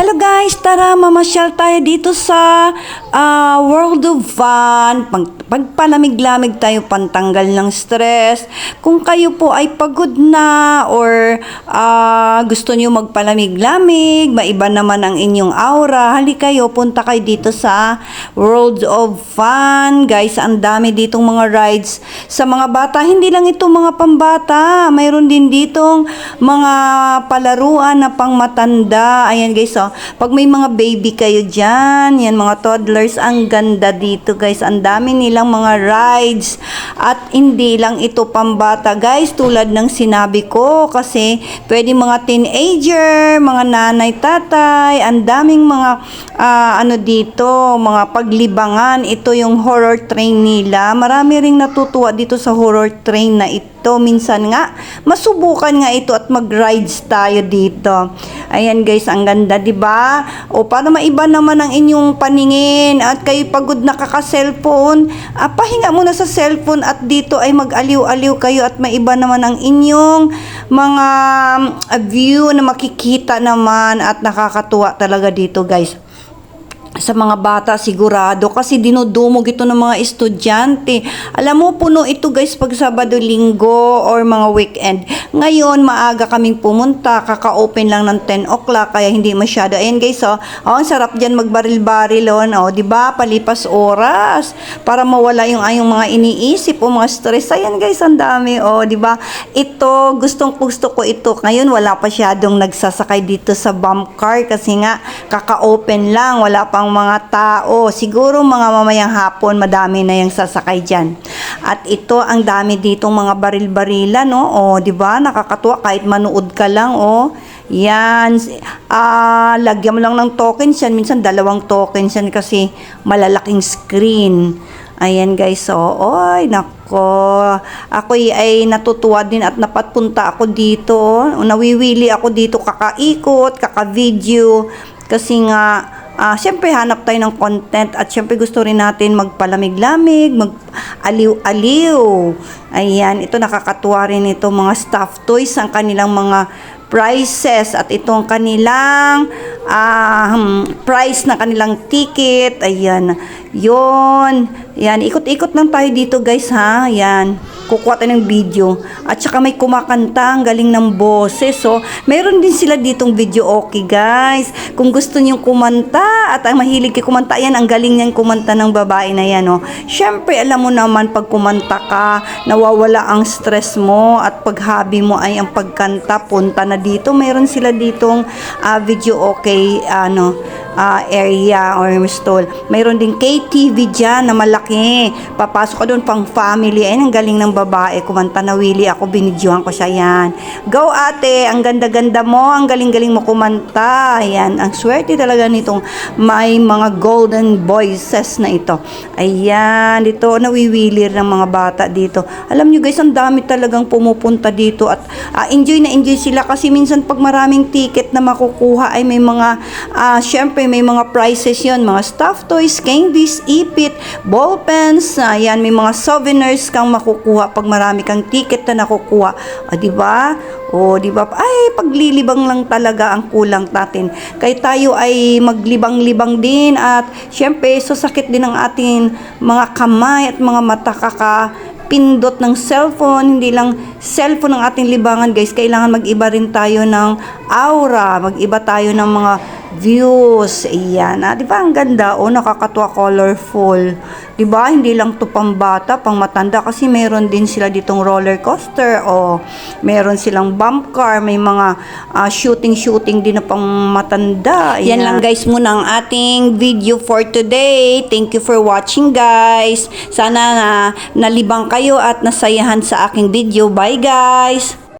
Hello guys, tara mamasyal tayo dito sa World of Fun. Pagpalamig-lamig tayo, pantanggal ng stress. Kung kayo po ay pagod na or gusto nyo magpalamig-lamig, maiba naman ang inyong aura, hali kayo, punta kayo dito sa World of Fun. Guys, ang dami ditong mga rides sa mga bata. Hindi lang ito mga pambata, mayroon din ditong mga palaruan na pang matanda. Ayan guys, pag may mga baby kayo dyan, yan mga toddlers, ang ganda dito guys. Ang dami nilang mga rides. At hindi lang ito pambata guys, tulad ng sinabi ko, kasi pwede mga teenager, mga nanay, tatay, ang daming mga dito, mga paglibangan. Ito yung horror train nila. Marami ring natutuwa dito sa horror train na ito. Minsan nga, masubukan nga ito at mag-rides tayo dito. Ayan guys, ang ganda, di ba? O para maiba naman ang inyong paningin at kayo pagod na kaka-cellphone, pahinga muna sa cellphone at dito ay mag-aliw-aliw kayo at maiba naman ang inyong mga view na makikita naman at nakakatuwa talaga dito guys. Sa mga bata sigurado kasi dinudumog ito ng mga estudyante. Alam mo, puno ito guys pag Sabado, Linggo or mga weekend. Ngayon, maaga kaming pumunta, kaka-open lang ng 10 o'clock kaya hindi masyado. Ayan guys, ang sarap dyan magbaril-baril, diba? Palipas oras para mawala yung mga iniisip o mga stress. Ayan guys, ang dami, diba? Ito, gustong-gusto ko ito. Ngayon, wala pa syadong nagsasakay dito sa bump car kasi nga, kaka-open lang, wala pang mga tao. Siguro mga mamayang hapon, madami na yung sasakay dyan. At ito, ang dami ditong mga baril-barila, di ba? Nakakatuwa kahit manood ka lang, Yan. Lagyan mo lang ng tokens yan. Minsan, 2 tokens yan kasi malalaking screen. Ayan guys, oy, nako. Ako ay natutuwa din at napatpunta ako dito. Nawiwili ako dito, kakaikot, kaka-video. Kasi nga, syempre hanap tayo ng content at syempre gusto rin natin magpalamig-lamig, mag-aliw-aliw. Ayan, ito nakakatuwa rin ito, mga stuffed toys, ang kanilang mga prices at ito ang kanilang price na kanilang ticket. Ayan, yon. Yan, ikot-ikot lang tayo dito guys ha. Yan, kukuha tayo ng video. At saka may kumakanta, ang galing ng boses. So, meron din sila ditong video okay guys. Kung gusto niyong kumanta at mahilig kayo kumanta, yan, ang galing niyang kumanta ng babae na yan. Syempre, alam mo naman pag kumanta ka, nawawala ang stress mo at pag hobby mo ay ang pagkanta, punta na dito. Meron sila ditong video okay, area or stall. Mayroon din KTV dyan na malaki. Papasok ka doon pang family. Ayun, ang galing ng babae. Kumanta, nawili ako, binidyohan ko siya. Yan. Go ate, ang ganda-ganda mo, ang galing-galing mo kumanta. Yan, ang swerte talaga nitong may mga golden voices na ito. Ayan, dito nawiwilir ng mga bata dito. Alam nyo guys, ang dami talagang pumupunta dito at enjoy na enjoy sila kasi minsan pag maraming ticket na makukuha ay may mga syempre may mga prizes yon, mga stuffed toys, candies, ipit, ball pens, yan, may mga souvenirs kang makukuha pag marami kang ticket na nakukuha. Di ba? Di ba? Ay, paglilibang lang talaga ang kulang natin. Kaya tayo ay maglibang-libang din at syempre, sasakit din ang ating mga kamay at mga mata pindot ng cellphone. Hindi lang cellphone ang ating libangan guys, kailangan mag-iba rin tayo ng aura, mag-iba tayo ng mga views. Ayan, di ba ang ganda? Nakakatuwa, colorful. Di ba? Hindi lang to pang bata, pang matanda kasi meron din sila ditong roller coaster meron silang bump car, may mga shooting din na pang matanda. Ayan. Yan lang guys muna ang ating video for today. Thank you for watching guys. Sana nalibang kayo at nasayahan sa aking video. Bye guys!